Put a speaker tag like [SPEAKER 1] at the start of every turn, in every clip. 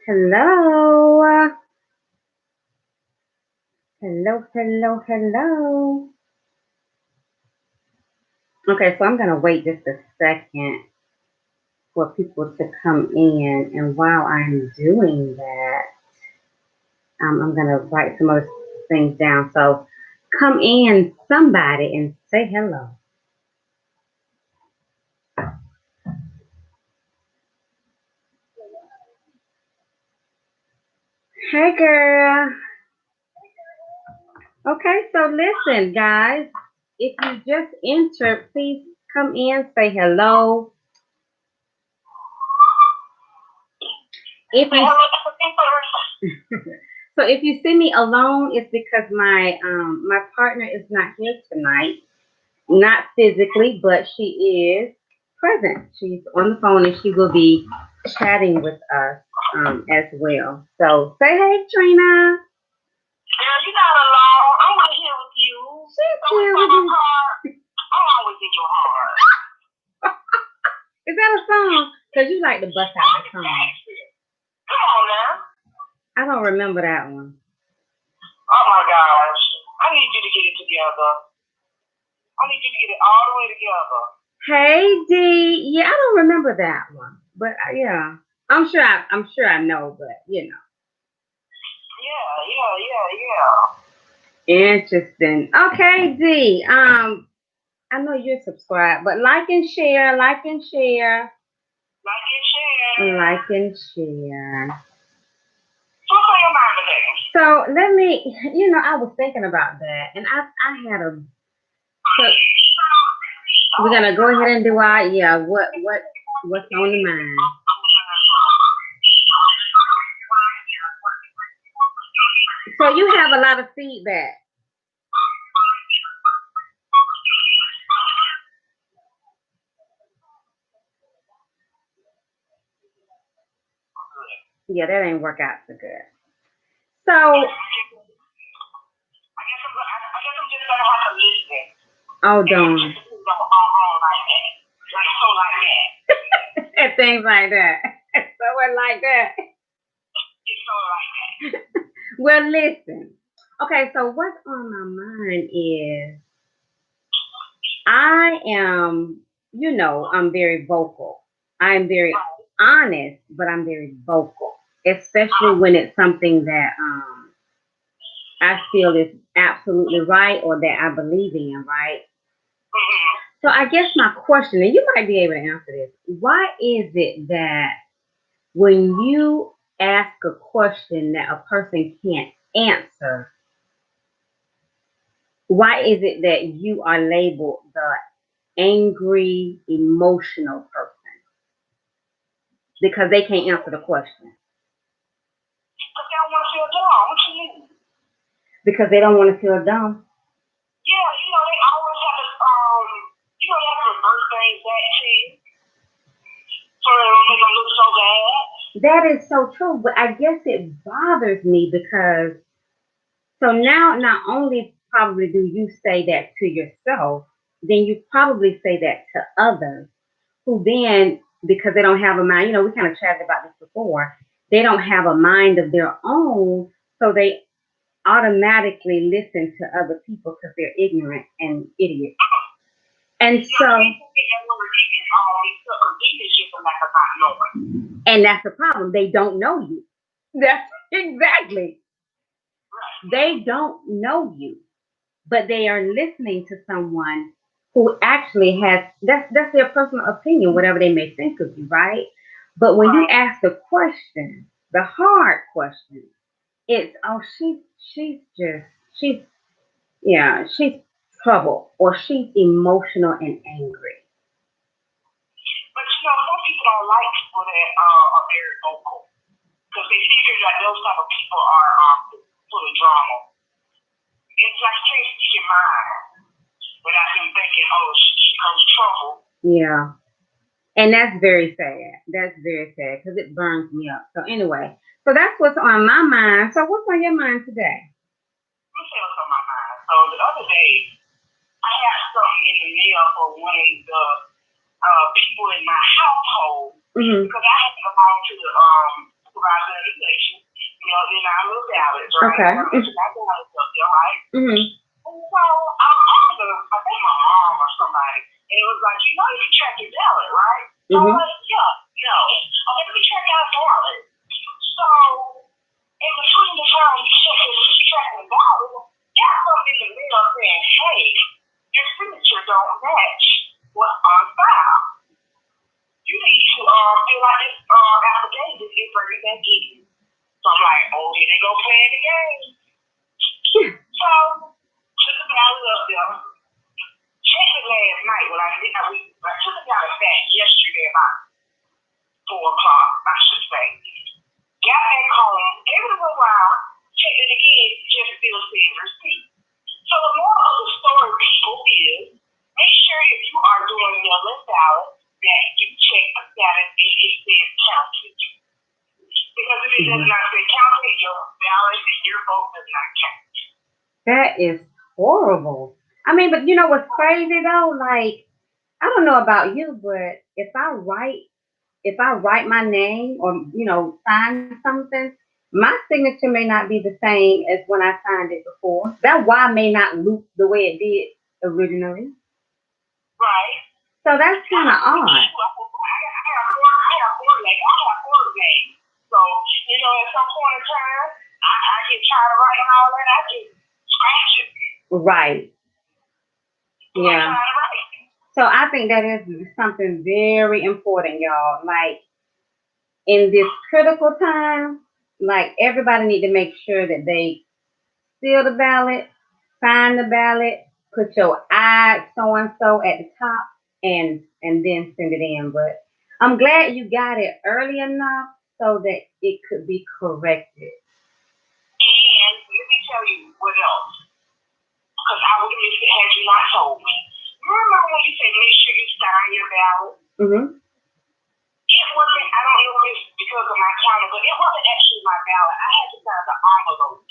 [SPEAKER 1] Hello. Hello, hello, hello. Okay, so I'm going to wait just a second for people to come in. And while I'm doing that, I'm going to write some other things down. So come in, somebody, and say hello. Hey, girl. Okay, so listen, guys. If you just entered, please come in, say hello. If you So if you see me alone, it's because my partner is not here tonight. Not physically, but she is present. She's on the phone and she will be chatting with us as well. So say hey, Trina.
[SPEAKER 2] Girl, you're not alone. I'm right here with you.
[SPEAKER 1] She's
[SPEAKER 2] So
[SPEAKER 1] here
[SPEAKER 2] it's
[SPEAKER 1] with
[SPEAKER 2] my
[SPEAKER 1] you.
[SPEAKER 2] heart. I'm always in your heart.
[SPEAKER 1] Is that a song? Because you like to bust out the song.
[SPEAKER 2] Come on now.
[SPEAKER 1] I don't remember that one.
[SPEAKER 2] Oh my gosh. I need you to get it together. I need you to get it all the way together.
[SPEAKER 1] Hey D. Yeah, I don't remember that one. But yeah. I'm sure I know, but you know.
[SPEAKER 2] Yeah.
[SPEAKER 1] Interesting. Okay, D. I know you're subscribed, but like and share, like and share,
[SPEAKER 2] Like and share.
[SPEAKER 1] like and share.
[SPEAKER 2] What's on your mind today?
[SPEAKER 1] So let me, I was thinking about that, and I had a. So we're gonna go ahead and do our what's on the mind. So you have a lot of feedback. Yeah, that ain't work out so good. So
[SPEAKER 2] I guess I'm just gonna have to listen.
[SPEAKER 1] oh darn.
[SPEAKER 2] Like that. Like so like that.
[SPEAKER 1] And things like that. So it like that.
[SPEAKER 2] It's so like that.
[SPEAKER 1] Well, listen. Okay, so what's on my mind is I am, I'm very vocal. I'm very honest, but I'm very vocal, especially when it's something that I feel is absolutely right or that I believe in, right?
[SPEAKER 2] Mm-hmm.
[SPEAKER 1] So I guess my question, and you might be able to answer this, why is it that when you ask a question that a person can't answer, why is it that you are labeled the angry, emotional person? Because they can't answer the question.
[SPEAKER 2] Because they don't want to feel dumb. What you mean?
[SPEAKER 1] Because they don't want to feel dumb.
[SPEAKER 2] Yeah, they always have to, they have to reverse things back to you. So they don't make them look so bad.
[SPEAKER 1] That is so true, but I guess it bothers me because so now not only probably do you say that to yourself, then you probably say that to others who then, because they don't have a mind, we kind of chatted about this before, they don't have a mind of their own, so they automatically listen to other people because they're ignorant and idiots. And that's the problem. They don't know you. That's exactly. They don't know you, but they are listening to someone who actually has that's their personal opinion, whatever they may think of you, right? But when you ask the question, the hard question, it's she's she's trouble or she's emotional and angry.
[SPEAKER 2] But some people don't like people that are very vocal because they figure that those type of people are full of drama. It's like you can't speak your mind without them thinking, oh, she comes trouble.
[SPEAKER 1] Yeah. And that's very sad. That's very sad because it burns me up. So anyway, so that's what's on my mind. So what's on your mind today?
[SPEAKER 2] Let me tell you what's on my mind. So the other day, I had something in the mail for one of the people in my household because I had to go home to the supervisor of the election. You know, then I moved ballots, right?
[SPEAKER 1] Okay.
[SPEAKER 2] I ballots up there, right?
[SPEAKER 1] Mm-hmm.
[SPEAKER 2] And so I was talking to, I think my mom or somebody, and it was like, you know, you can check your ballot, right? So I was like, yeah, no. Okay, let me check out the ballot. So in between the time you check the ballot, got something in the mail saying, hey, your signature don't match what's on file. You need to fill out this affidavit and bring it back in. So I'm like, oh, here they go playing the game. So took the ballot up there. Checked it last night when I took the ballot back yesterday about 4 o'clock, I should say. Got back home, gave it a little while, checked it again, just still seeing receipt. So the moral of the story, people, is make sure if you are doing your list ballot that you check the status and it says counted. Because if it does not say counted, your ballot and your vote does not count.
[SPEAKER 1] That is horrible. I mean, but you know what's crazy though? Like, I don't know about you, but if I write my name or sign something, my signature may not be the same as when I signed it before. That Y may not loop the way it did originally.
[SPEAKER 2] Right.
[SPEAKER 1] So that's kind of odd.
[SPEAKER 2] I have 4 names. So, you know, at some point in time, I get tired of writing all that. I just scratch it.
[SPEAKER 1] Right. Yeah. So I think that is something very important, y'all. Like in this critical time, like everybody need to make sure that they seal the ballot, sign the ballot, put your I so and so at the top, and then send it in. But I'm glad you got it early enough so that it could be corrected.
[SPEAKER 2] And let me tell you what else, because I would have missed it had you not told me. Remember when you said make sure you sign your ballot?
[SPEAKER 1] Mm-hmm.
[SPEAKER 2] It wasn't, I don't know if it's because of my counter, but it wasn't actually my ballot. I had to sign the envelope.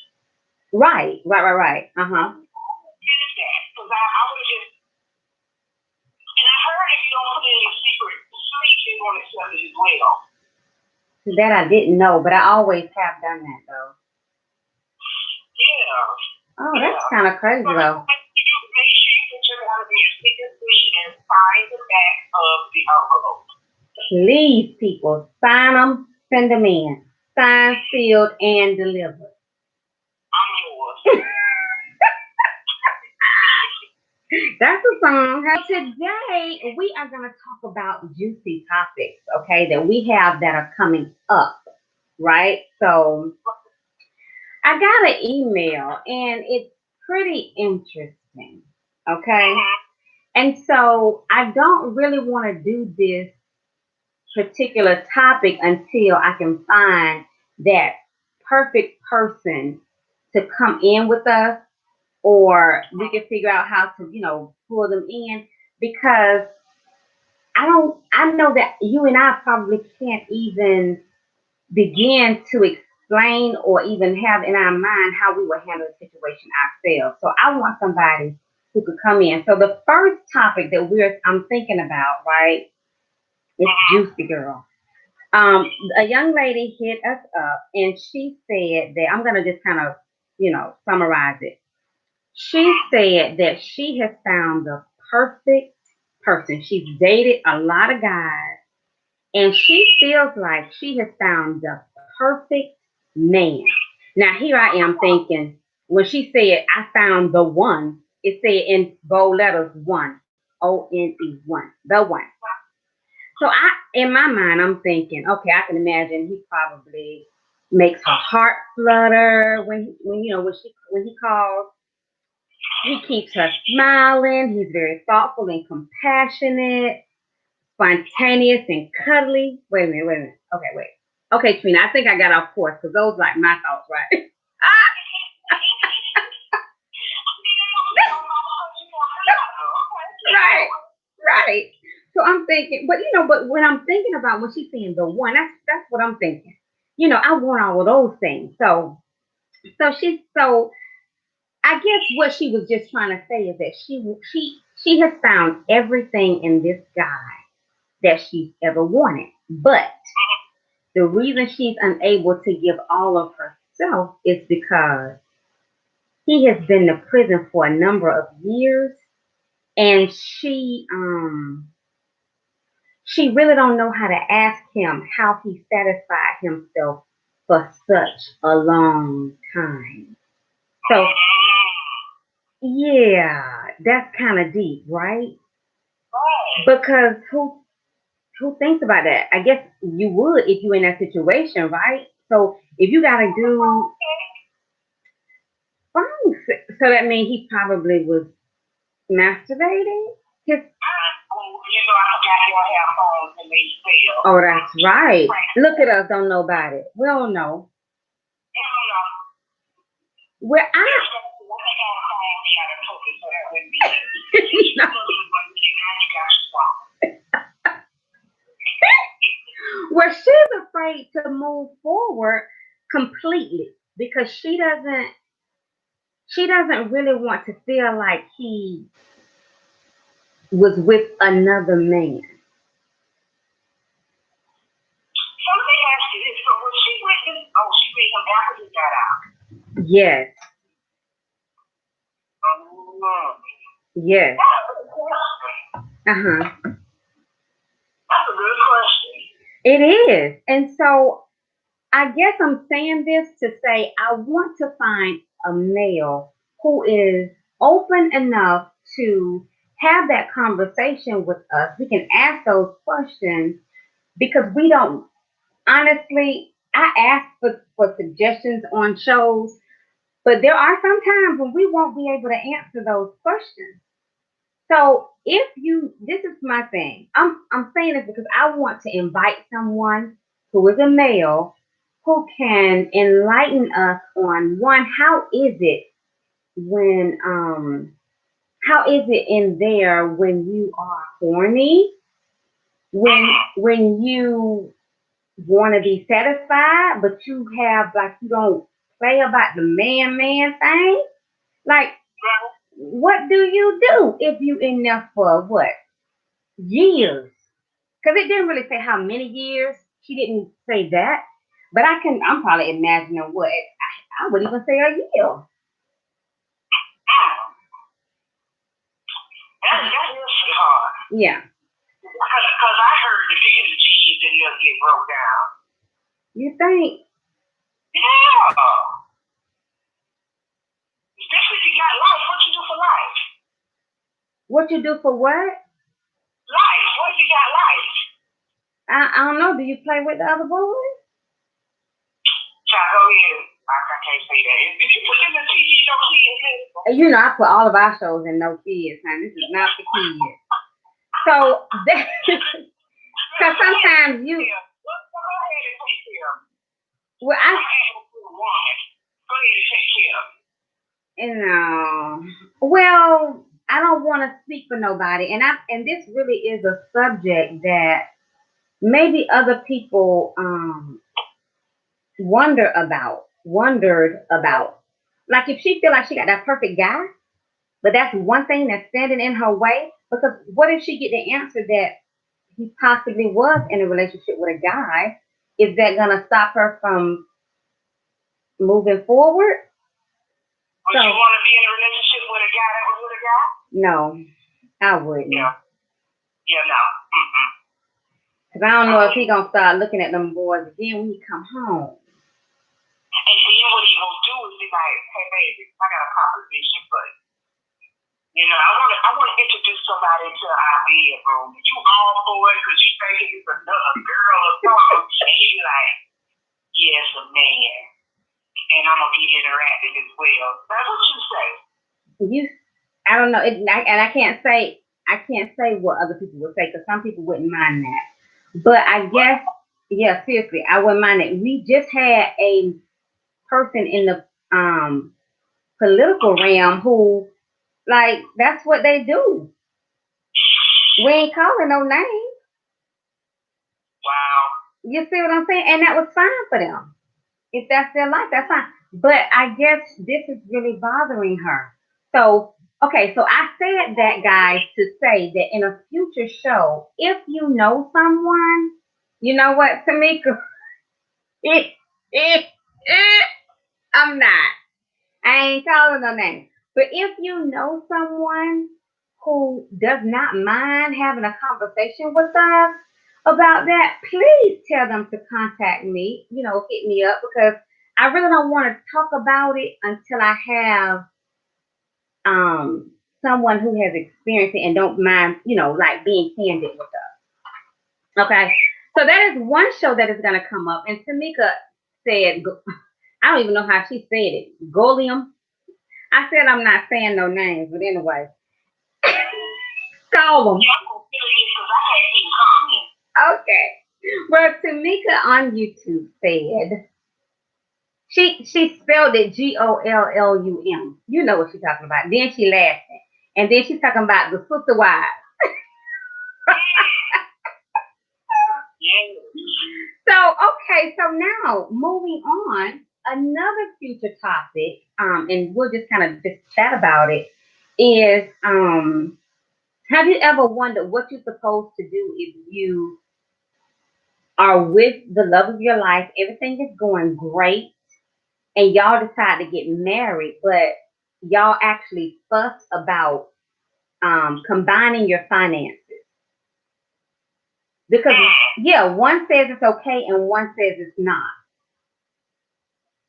[SPEAKER 1] Right. Uh-huh.
[SPEAKER 2] Because I would have just, and I heard if you don't put it in a secret sleep, they're going to accept it as well.
[SPEAKER 1] That I didn't know, but I always have done that though.
[SPEAKER 2] Yeah.
[SPEAKER 1] Oh, that's kind of crazy though.
[SPEAKER 2] Make sure you put your ballot in your secret sleep and sign the back of the envelope.
[SPEAKER 1] Please, people, sign them, send them in. Signed, sealed, and delivered.
[SPEAKER 2] I'm yours.
[SPEAKER 1] That's a song. Today, we are going to talk about juicy topics, okay, that we have that are coming up, right? So, I got an email, and it's pretty interesting, okay? And so, I don't really want to do this particular topic until I can find that perfect person to come in with us, or we can figure out how to, pull them in, because I know that you and I probably can't even begin to explain or even have in our mind how we would handle the situation ourselves. So I want somebody who could come in. So the first topic that I'm thinking about, right, is Juicy Girl. A young lady hit us up and she said that I'm gonna just kind of, summarize it. She said that she has found the perfect person. She's dated a lot of guys, and she feels like she has found the perfect man. Now, here I am thinking, when she said, I found the one, it said in bold letters, one, O-N-E, one, the one. So in my mind, I'm thinking, okay, I can imagine he probably makes her heart flutter when he calls. He keeps her smiling. He's very thoughtful and compassionate, spontaneous and cuddly. Wait a minute. Okay, Trina, I think I got off course because those are like my thoughts, right? Right. So I'm thinking, but when I'm thinking about when she's saying the one, that's what I'm thinking. I want all of those things. So I guess what she was just trying to say is that she has found everything in this guy that she's ever wanted. But The reason she's unable to give all of herself is because he has been to prison for a number of years, and she really don't know how to ask him how he satisfied himself for such a long time. So yeah, that's kind of deep, right?
[SPEAKER 2] Right.
[SPEAKER 1] Because who thinks about that? I guess you would if you in that situation, right? So if you gotta do fine, so that means he probably was masturbating. His,
[SPEAKER 2] I forgot you don't have phones and they fail.
[SPEAKER 1] oh, that's right. Look at us, don't know about it. We don't know.
[SPEAKER 2] I don't know.
[SPEAKER 1] Well, I
[SPEAKER 2] There's something I think I'll call me out of focus so that wouldn't be you know. Now you got your phone.
[SPEAKER 1] well, she's afraid to move forward completely because she doesn't really want to feel like he was with another man.
[SPEAKER 2] So let me ask you this. So was she with him? Oh, she with him after he got out.
[SPEAKER 1] Yes,
[SPEAKER 2] Oh,
[SPEAKER 1] yes.
[SPEAKER 2] that's a good question.
[SPEAKER 1] Uh-huh.
[SPEAKER 2] That's a good question.
[SPEAKER 1] It is. And so I guess I'm saying this to say I want to find a male who is open enough to have that conversation with us. We can ask those questions because we don't honestly I ask for suggestions on shows, but there are some times when we won't be able to answer those questions. So if you, this is my thing. I'm saying this because I want to invite someone who is a male who can enlighten us on one, when how is it in there when you are horny, when you want to be satisfied, but you have like you don't play about the man thing. Like, what do you do if you in there for what years? Because it didn't really say how many years. She didn't say that, but I'm probably imagining what I would even say a year.
[SPEAKER 2] That is hard.
[SPEAKER 1] Yeah,
[SPEAKER 2] Because I heard the biggest G's in there get broke down.
[SPEAKER 1] you think?
[SPEAKER 2] Yeah. Especially if you got life. What you do for life?
[SPEAKER 1] What you do for what?
[SPEAKER 2] Life. What if you got life?
[SPEAKER 1] I don't know. Do you play with the other boys?
[SPEAKER 2] Try go ahead. I can't say that. If you put in the TV, no kids listen.
[SPEAKER 1] You know, I put all of our shows in no kids, honey. This is not for kids. So that, because sometimes you.
[SPEAKER 2] Go ahead and take care of them.
[SPEAKER 1] Well,
[SPEAKER 2] Go ahead and take care of them.
[SPEAKER 1] you know, well, I don't want to speak for nobody, and this really is a subject that maybe other people wondered about. Like if she feel like she got that perfect guy, but that's one thing that's standing in her way. Because what if she get the answer that he possibly was in a relationship with a guy? Is that gonna stop her from moving forward?
[SPEAKER 2] Would you want to be in a relationship with a guy that was with a guy?
[SPEAKER 1] No, I wouldn't.
[SPEAKER 2] Yeah. Yeah, no.
[SPEAKER 1] Because I don't know if he gonna start looking at them boys again when he come home.
[SPEAKER 2] And then what he gonna do is be like, hey baby, I got a proposition for you. You know, I want to introduce somebody to our bedroom. You all for it because you think it's another girl or something. And you like, yes, a man. And I'm gonna be interactive as well. That's what you say.
[SPEAKER 1] I don't know. And I can't say what other people would say because some people wouldn't mind that. But I guess, yeah, seriously, I wouldn't mind it. We just had a person in the political realm who, like, that's what they do. We ain't calling no names.
[SPEAKER 2] Wow.
[SPEAKER 1] You see what I'm saying? And that was fine for them. If that's their life, that's fine. But I guess this is really bothering her. So, okay, so I said that, guys, to say that in a future show, if you know someone, you know what, Tamika? I'm not. I ain't calling no name. But if you know someone who does not mind having a conversation with us about that, please tell them to contact me. Hit me up because I really don't want to talk about it until I have someone who has experienced it and don't mind, like being candid with us. Okay. So that is one show that is going to come up. And Tamika said, I don't even know how she said it. Golium. I said I'm not saying no names, but anyway, call them.
[SPEAKER 2] Yeah, I'm gonna feel it because I can't even comment.
[SPEAKER 1] Okay. Well, Tamika on YouTube said she spelled it Gollum. You know what she's talking about. Then she laughed, and then she's talking about the sister wives.
[SPEAKER 2] Yeah.
[SPEAKER 1] So okay, so now moving on, another future topic, and we'll just kind of just chat about it. Is have you ever wondered what you're supposed to do if you are with the love of your life, everything is going great, and y'all decide to get married, but y'all actually fuss about combining your finances? Because, yeah, one says it's okay and one says it's not.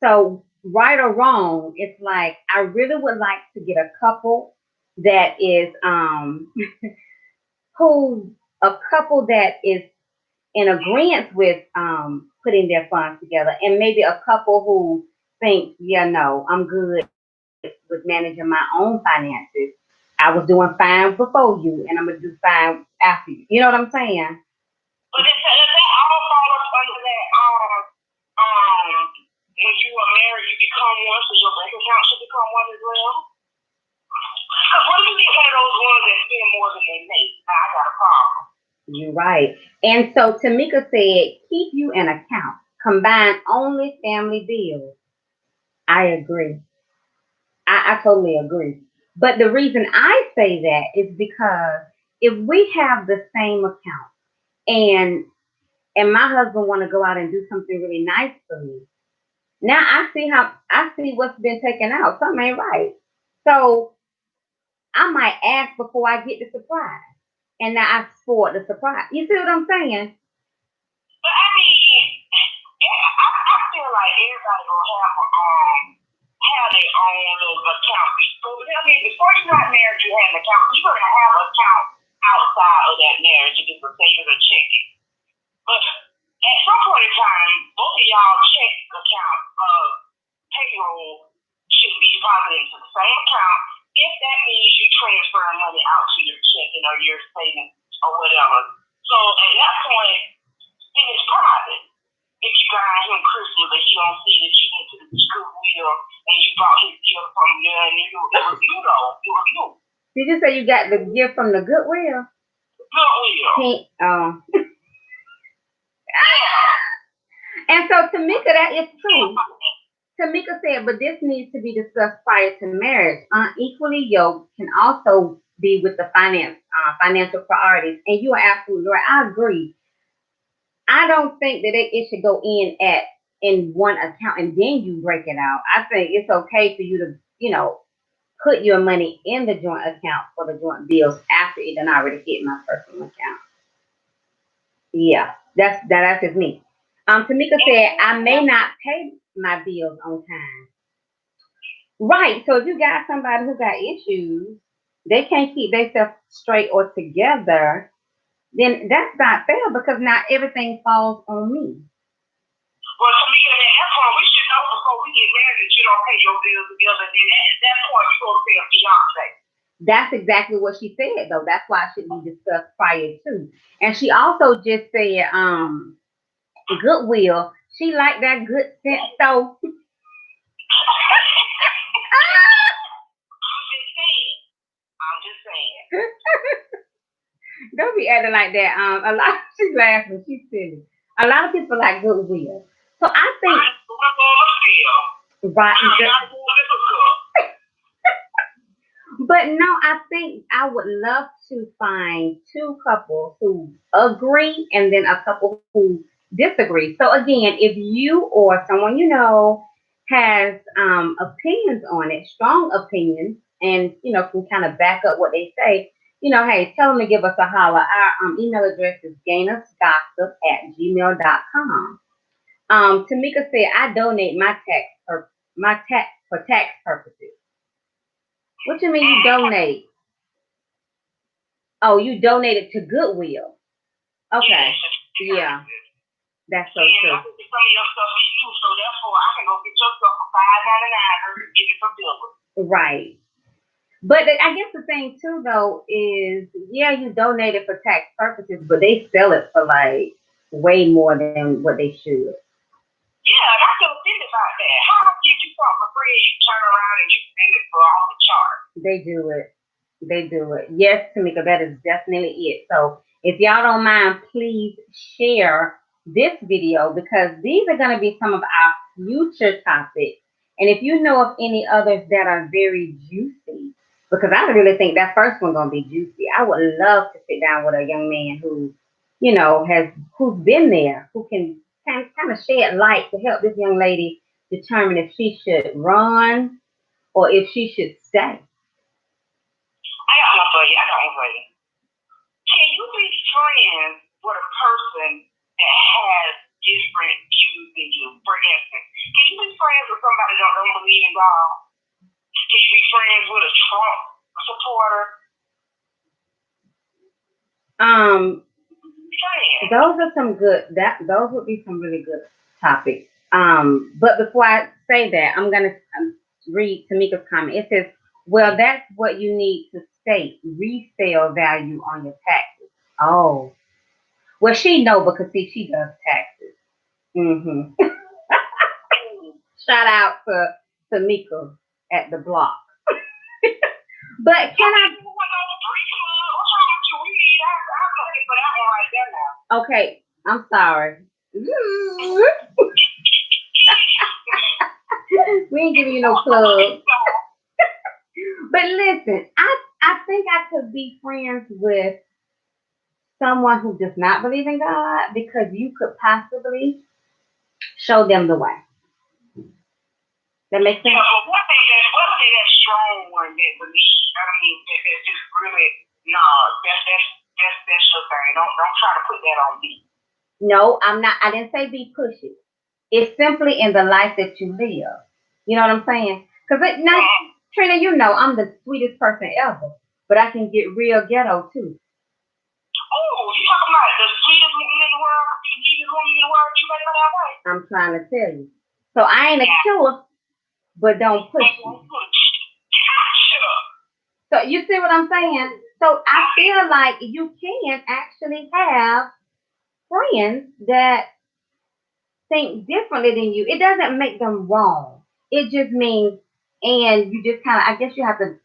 [SPEAKER 1] So, right or wrong, it's like I really would like to get a couple that is, who's a couple that is in agreement with putting their funds together, and maybe a couple who thinks, yeah, no, I'm good with managing my own finances. I was doing fine before you, and I'm gonna do fine after you. You know what I'm saying?
[SPEAKER 2] But that all falls under that um when you are married you become one, so your bank account should become one as well. Because what if you get one of those ones that spend more than they make? Now I got a problem.
[SPEAKER 1] You're right. And so Tamika said, keep you an account. Combine only family bills. I agree. I totally agree. But the reason I say that is because if we have the same account and my husband want to go out and do something really nice for me, now I see what's been taken out. Something ain't right. So I might ask before I get the surprise. And now I spoiled the surprise. You see what I'm saying?
[SPEAKER 2] But I mean, I feel like everybody gonna have their own little account. I mean, before you got married, you had an account. You're gonna have an account outside of that marriage. You can say you're gonna check it. But at some point in time, both of y'all check account payroll should be deposited into the same account. If that means you transfer money out to your checking or your savings or whatever. So at that point, it is private. If you buy him Christmas and he don't see that you went to the Goodwill and you bought his gift from there and it was you though. It was you.
[SPEAKER 1] Did you say you got the gift from the Goodwill?
[SPEAKER 2] Goodwill.
[SPEAKER 1] And so Tamika, that is true. Tamika said, but this needs to be discussed prior to marriage. Unequally yoked can also be with the financial priorities. And you are absolutely right. I agree. I don't think that it should go in one account and then you break it out. I think it's okay for you to, put your money in the joint account for the joint bills after it done already hit my personal account. Yeah, that's just me. Tamika said, I may not pay my bills on time. Right. So if you got somebody who got issues, they can't keep themselves straight or together, then that's not fair because now everything falls on me.
[SPEAKER 2] Well, to me, at that point, we should know before we get married that you don't pay your bills together. And at that point, you're going to pay a fiance.
[SPEAKER 1] That's exactly what she said, though. That's why it should be discussed prior to. And she also just said, Goodwill. She liked that good sense. So
[SPEAKER 2] I'm just saying.
[SPEAKER 1] Don't be acting like that. She's laughing. She's silly. A lot of people like Goodwill. So I think right. But no, I think I would love to find two couples who agree and then a couple who disagree. So again, if you or someone you know has opinions on it, strong opinions, and can kind of back up what they say, hey, tell them to give us a holler. Our email address is gainusgossip@gmail.com. Tamika said, I donate my tax for tax purposes. What you mean you donate? Oh, you donated to Goodwill. Okay. Yeah, that's so
[SPEAKER 2] And
[SPEAKER 1] true.
[SPEAKER 2] I think some of your stuff is you, so therefore I can go get your stuff for $5.99 or get it from Dilbert.
[SPEAKER 1] Right. But I guess the thing too, though, is yeah, you donated for tax purposes, but they sell it for like way more than what they should.
[SPEAKER 2] Yeah, and I feel offended about that. How did you something for free, you turn around and you spend it for all the charge?
[SPEAKER 1] They do it. They do it. Yes, Tamika, that is definitely it. So if y'all don't mind, please share this video because these are going to be some of our future topics. And if you know of any others that are very juicy, because I really think that first one's going to be juicy. I would love to sit down with a young man who, who's been there, who can kind of shed light to help this young lady determine if she should run or if she should stay.
[SPEAKER 2] I got one for you. Can you be friends with a person that has different views than you? For instance, can you be friends with somebody that don't believe in God? Can you be friends with a Trump supporter?
[SPEAKER 1] Those are some good. Those would be some really good topics. But before I say that, I'm gonna read Tamika's comment. It says, "Well, that's what you need to state resale value on your taxes." Oh, well, she know because see, she does taxes. Shout out to Tamika at the block. But can I? Okay, I'm sorry. We ain't giving you no plug. But listen, I think I could be friends with someone who does not believe in God because you could possibly show them the way. That makes sense?
[SPEAKER 2] Yeah, but what they that strong one that believes, I mean, that's just really, no, that's your thing. Don't try to put that on me.
[SPEAKER 1] No, I'm not. I didn't say be pushy. It's simply in the life that you live. You know what I'm saying? Because now, Trina, you know I'm the sweetest person ever, but I can get real ghetto too.
[SPEAKER 2] Oh, you talking about the sweetest woman in the world, the sweetest woman in the world? You better know that way.
[SPEAKER 1] I'm trying to tell you. So I ain't a killer, but don't push me. So you see what I'm saying? So I feel like you can actually have friends that think differently than you. It doesn't make them wrong. It just means, and you just kind of, I guess you have to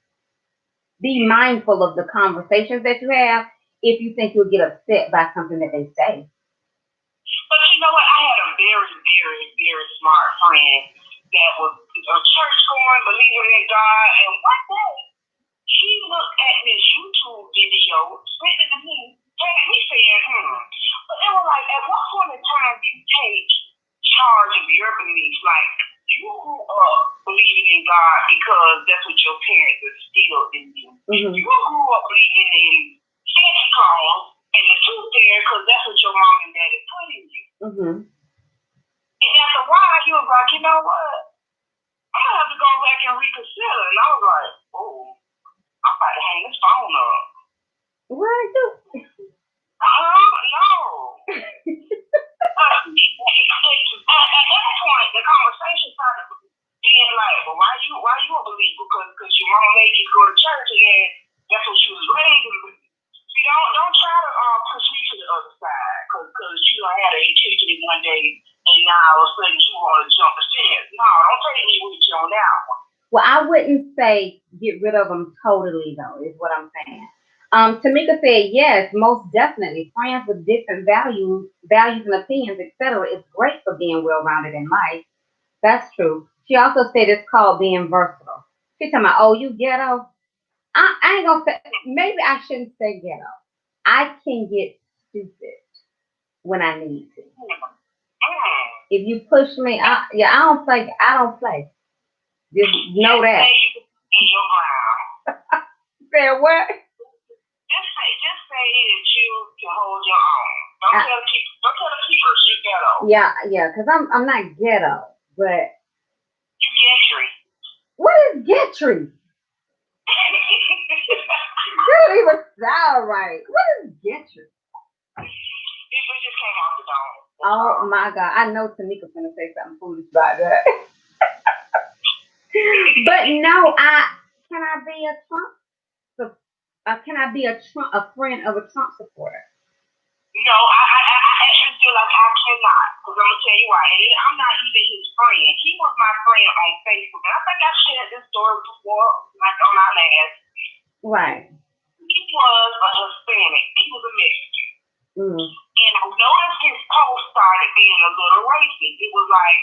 [SPEAKER 1] be mindful of the conversations that you have if you think you'll get upset by something that they say.
[SPEAKER 2] But you know what? I had a very, very, very smart friend that was a church going, believing in God, and one day he looked at this YouTube video, sent it to me, and he said, But it was like, at what point in time do you take charge of your beliefs? Like, you grew up believing in God because that's what your parents instilled in you. Mm-hmm. You grew up believing in Santa Claus and the tooth fairy because that's what your mom and daddy put in you. Mm-hmm. And after a while, you was like, you know what? I'm going to have to go back and reconsider. And I was like, oh, I'm about to hang this phone up.
[SPEAKER 1] What?
[SPEAKER 2] No. At that point, the conversation started being like, well, why you a believer? Because your mom made you go to church and that's what she was raised with. See, don't try to push me to the other side because you don't have an epiphany one day and now all of a sudden you want to jump the fence. No, don't take me with you on that one.
[SPEAKER 1] Well, I wouldn't say get rid of them totally, though, is what I'm saying. Tamika said, yes, most definitely. Friends with different values and opinions, etc., is great for being well-rounded in life. That's true. She also said it's called being versatile. She's talking about, oh, you ghetto? I ain't gonna say, maybe I shouldn't say ghetto. I can get stupid when I need to. If you push me, I don't play. I don't play. Just know that.
[SPEAKER 2] Say you in your ground.
[SPEAKER 1] Fair what?
[SPEAKER 2] Just say that you can hold your own. Don't tell the keepers you ghetto.
[SPEAKER 1] Yeah, because I'm not ghetto, but
[SPEAKER 2] you Gentry.
[SPEAKER 1] What is Gentry? That don't even sound right. What is Gentry?
[SPEAKER 2] It just came off the dome.
[SPEAKER 1] Oh my God! I know Tamika's gonna say something foolish about that. But no, can I be a Trump? Can I be a friend of a Trump supporter?
[SPEAKER 2] No, I actually feel like I cannot. Because I'm gonna tell you why. I'm not even his friend. He was my friend on Facebook, and I think I shared this story before, like on our last.
[SPEAKER 1] Right.
[SPEAKER 2] He was a Hispanic. He was a Mexican.
[SPEAKER 1] Mm-hmm.
[SPEAKER 2] And I noticed his post started being a little racist. It was like,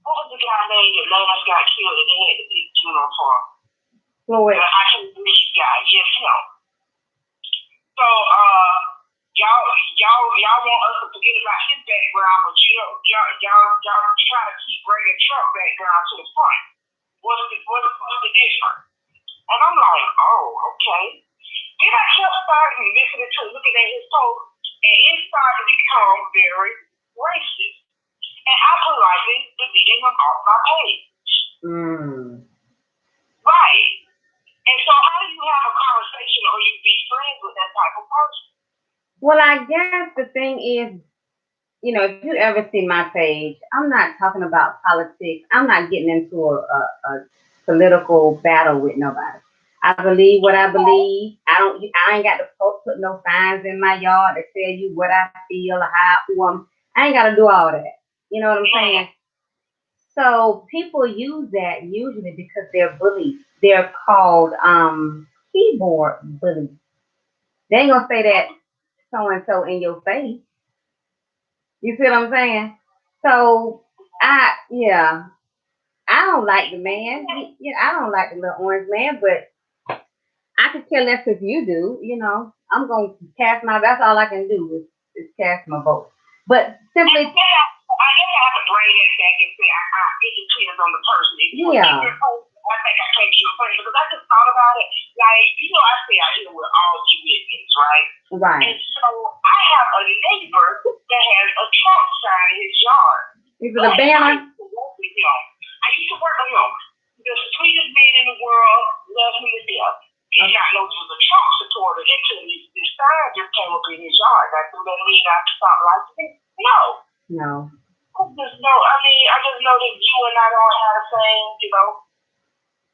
[SPEAKER 2] what was the guy name that last got killed and they had the big funeral for him?
[SPEAKER 1] Floyd.
[SPEAKER 2] I can't believe this guy. Yes, him. So, y'all want us to forget about his background, but y'all try to keep bringing Trump background to the front. What's the difference? And I'm like, oh, okay. Then I kept starting looking at his post, and it started to become very racist. And I politely deleted him off my page. Right. And so how do you have a conversation or you be friends with that type of person?
[SPEAKER 1] Well, I guess the thing is, if you ever see my page, I'm not talking about politics. I'm not getting into a political battle with nobody. I believe what I believe. I ain't got to put no signs in my yard to tell you what I feel or I ain't got to do all that. You know what I'm saying? So people use that usually because they're bullies. They're called keyboard bullies. They ain't gonna say that so and so in your face. You see what I'm saying? So I don't like the man. I don't like the little orange man, but I could care less if you do. I'm gonna cast that's all I can do is cast my vote. But simply,
[SPEAKER 2] I guess I have to bring it back and say it depends on the person. I think I can't be funny because I just thought about it. Like, I say I hear with all witnesses, right?
[SPEAKER 1] Right.
[SPEAKER 2] And so I have a neighbor that has a Trump sign in his yard.
[SPEAKER 1] Is it a banner?
[SPEAKER 2] I used to work with him. The sweetest man in the world, loved him to death. He got no to the Trump supporter until this sign just came up in his yard. That mean I stop liking it? No. I just know that you and I don't have the same,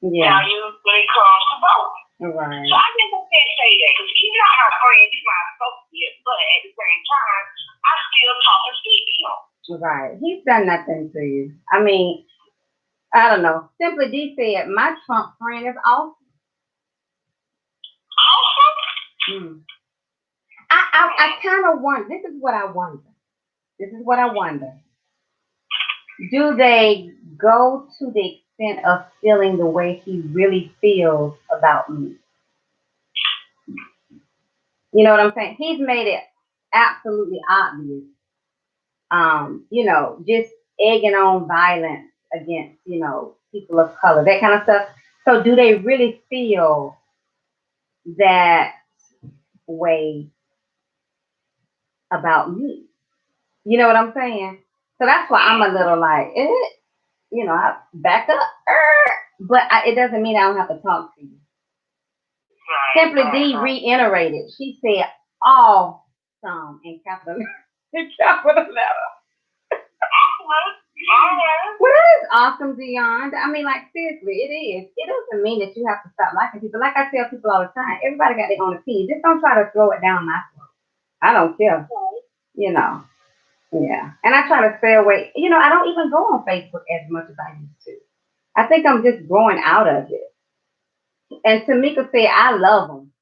[SPEAKER 2] values when it comes to voting.
[SPEAKER 1] Right.
[SPEAKER 2] So I just can't say that because even though I'm my friend, he's my associate, but at the same time, I still talk and speak to him.
[SPEAKER 1] Right. He's done nothing to you. I mean, I don't know. Simply D said, my Trump friend is awesome.
[SPEAKER 2] Awesome?
[SPEAKER 1] I kind of wonder. This is what I wonder. Do they go to the extent of feeling the way he really feels about me? You know what I'm saying? He's made it absolutely obvious. Just egging on violence against, people of color, that kind of stuff. So do they really feel that way about me? You know what I'm saying? So that's why I'm a little like, I back up. But it doesn't mean I don't have to talk to you. Simply D reiterated. She said awesome in capital letter. Well, it is awesome, Dion. I mean, like, seriously, it is. It doesn't mean that you have to stop liking people. Like I tell people all the time, everybody got their own opinion. Just don't try to throw it down my throat. I don't care. Yeah. And I try to stay away. I don't even go on Facebook as much as I used to. I think I'm just growing out of it. And Tamika said, I love them.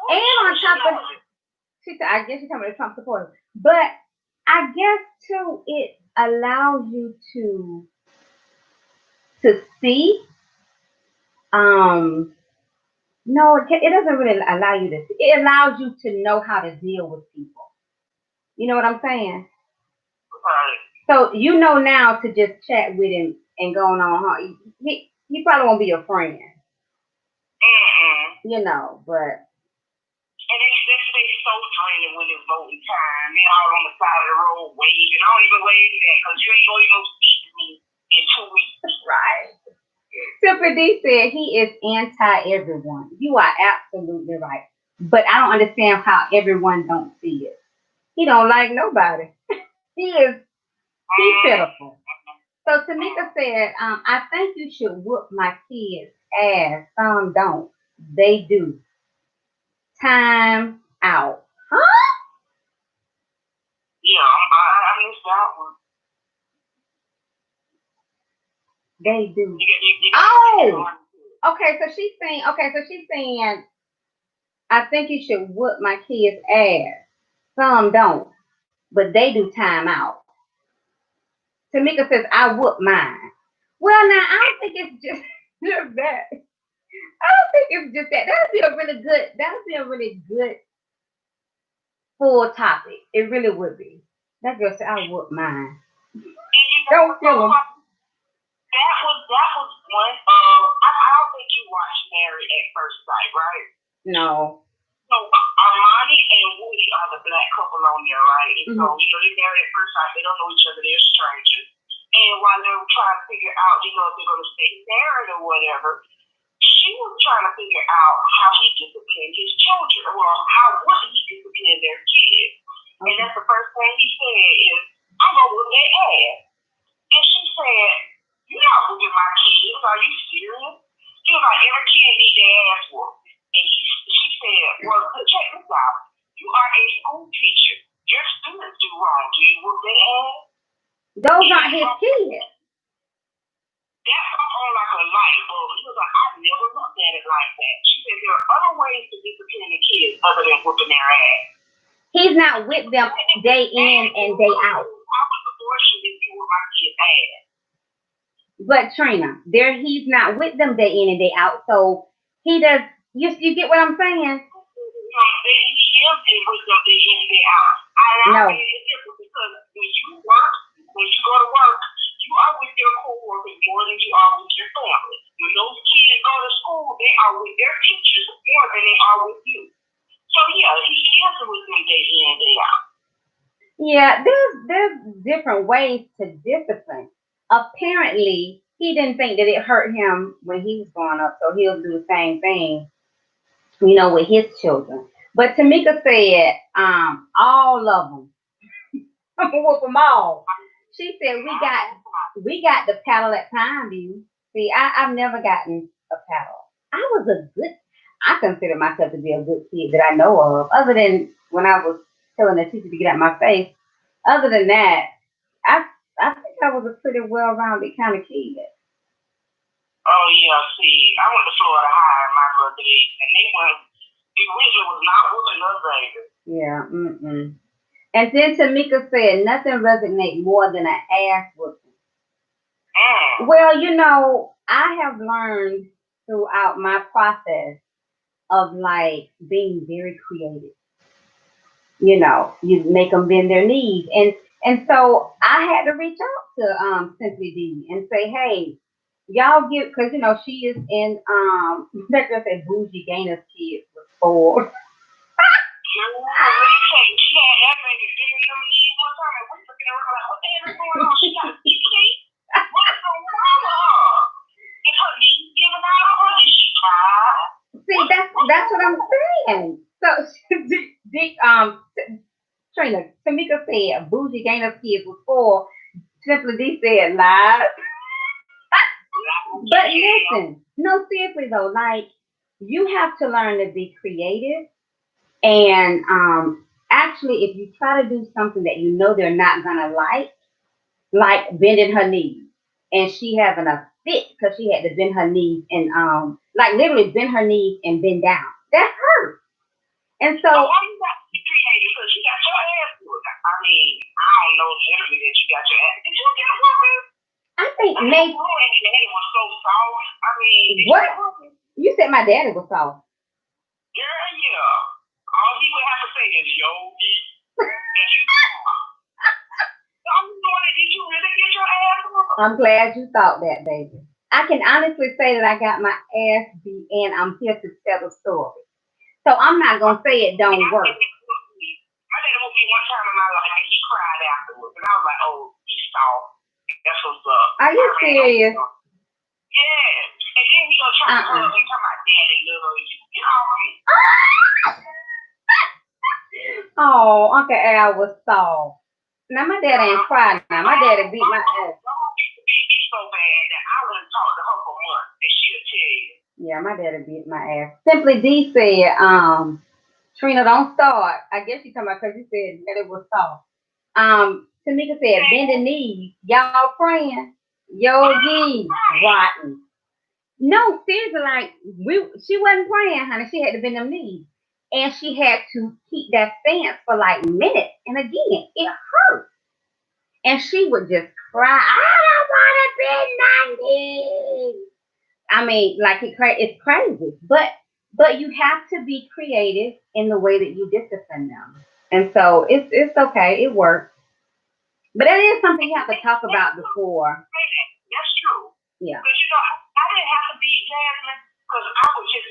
[SPEAKER 1] And on top of she said, I guess you're talking about Trump supporters. But I guess too, it allows you to see. No, it doesn't really allow you to see. It allows you to know how to deal with people. You know what I'm saying?
[SPEAKER 2] Right.
[SPEAKER 1] So you know now to just chat with him and going on, huh? He probably won't be your friend,
[SPEAKER 2] Mm-mm.
[SPEAKER 1] you know, but
[SPEAKER 2] And they so draining when it's voting time. They all on the side of the road waving. I don't even wave that because you ain't going to even speak to me in 2 weeks.
[SPEAKER 1] right. Super D said he is anti everyone. You are absolutely right. But I don't understand how everyone don't see it. He don't like nobody. He's pitiful. So Tamika said, I think you should whoop my kids' ass. Some don't. They do. Time out. Huh?
[SPEAKER 2] Yeah, I missed that one.
[SPEAKER 1] They do.
[SPEAKER 2] You
[SPEAKER 1] Oh! Okay, so she's saying, I think you should whoop my kids' ass. Some don't. But they do time out. Tamika says, I whoop mine. Well, now, I don't think it's just that. I don't think it's just that. That would be a really good full topic. It really would be. That girl said, I whoop mine. Don't kill him.
[SPEAKER 2] That was one of, I don't think you watched Married at First Sight, right?
[SPEAKER 1] No.
[SPEAKER 2] So Armani and Woody are the black couple on there, right? And so, they're married at first sight. They don't know each other. They're strangers. And while they're trying to figure out, if they're going to stay married or whatever, she was trying to figure out how he disciplined his children. Well, how would he discipline their kids? Okay. And that's the first thing he said is, I'm going to whoop their ass. And she said, you're not whooping my kids. Are you serious? He was like, every kid needs their ass whooped. And she said, well, check this out. You are a school teacher. Your students do wrong. Do you whoop their ass?
[SPEAKER 1] Those aren't his kids.
[SPEAKER 2] That's on like a light bulb. He was like, I never looked at it like that. She said there are other ways to discipline the kids other than whooping their ass.
[SPEAKER 1] He's not with them day in and day out.
[SPEAKER 2] I was abortion if you were my kid's ass.
[SPEAKER 1] But Trina, he's not with them day in and day out. So he does. You get what I'm saying?
[SPEAKER 2] He is with them day in and day out.
[SPEAKER 1] No.
[SPEAKER 2] Because when you work, when you go to work, you are with your coworkers more than you are with your family. When those kids go to school, they are with their teachers more than they are with you. So yeah, he is with them day in and day out.
[SPEAKER 1] Yeah, there's different ways to discipline. Apparently, he didn't think that it hurt him when he was growing up, so he'll do the same thing, with his children. But Tamika said, all of them. I'm gonna whoop them all. She said we got the paddle at Pine View. See, I've never gotten a paddle. I consider myself to be a good kid that I know of, other than when I was telling the teacher to get out my face. Other than that, I think I was a pretty well-rounded kind of kid.
[SPEAKER 2] Oh yeah, see, I went to Florida High in my birthday, and the original was not whooping us, baby.
[SPEAKER 1] Yeah, And then Tamika said, nothing resonates more than an ass whooping. Well, I have learned throughout my process of being very creative. You make them bend their knees, and so I had to reach out to Simply D and say, hey, y'all because she is in let's just say Bougie Gaynor's kids was 4. See, that's what I'm saying. So, Trina, Tamika said Bougie Gaynor's kids was 4. Simply D said lies. But listen, no, seriously though, you have to learn to be creative. And actually, if you try to do something that they're not gonna like bending her knees, and she having a fit because she had to bend her knees and literally bend her knees and bend down. That hurt. And so.
[SPEAKER 2] Why you got to be creative? Because you got your ass whooped. I mean, I don't know literally that you got your ass. Did you get whooped?
[SPEAKER 1] I think maybe.
[SPEAKER 2] Daddy was so soft. I mean,
[SPEAKER 1] what? You said my daddy was soft.
[SPEAKER 2] Girl, yeah. All he would have to say is Yogi.
[SPEAKER 1] I'm glad you thought that, baby. I can honestly say that I got my ass beat and I'm here to tell the story. So I'm not gonna say it don't work.
[SPEAKER 2] My dad whooped me one time in my life and he cried afterwards. And I was like, oh, he's soft. That's what's up.
[SPEAKER 1] Are you serious?
[SPEAKER 2] Yeah. And then he gonna try to hug me, talking about daddy love you. Get off me.
[SPEAKER 1] Oh, Uncle Al was soft. Now my dad ain't crying now. My daddy beat my ass.
[SPEAKER 2] So bad that I wouldn't talk to her for months and she'll tell you.
[SPEAKER 1] Yeah, my daddy beat my ass. Simply D said, Trina, don't start. I guess you talking about because you said that it was soft. Tamika said, bend the knees. Y'all praying. Yo, ye rotten. No, seriously, like she wasn't praying, honey. She had to bend them knees. And she had to keep that stance for like minutes. And again, it hurt. And she would just cry, I don't want to bend my knees. I mean, like it's crazy. But you have to be creative in the way that you discipline them. And so it's okay, it works. But that is something you have to talk about before.
[SPEAKER 2] That's true.
[SPEAKER 1] Yeah.
[SPEAKER 2] Because I didn't have to be Jasmine because I would just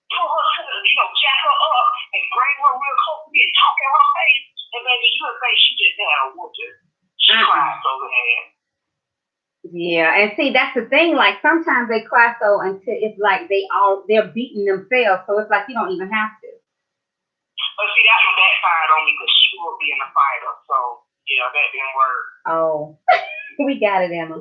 [SPEAKER 2] pull her to the, jack her up and bring her real close to me and talk in her face. And then you would say she just had a whooping. She cried so bad.
[SPEAKER 1] Yeah, and see that's the thing. Like sometimes they cry so until it's like they're beating themselves. So it's like you don't even have to.
[SPEAKER 2] But see, that's what backfired on me because she will be in a fighter. So yeah, that didn't work.
[SPEAKER 1] Oh, we got it, Emma.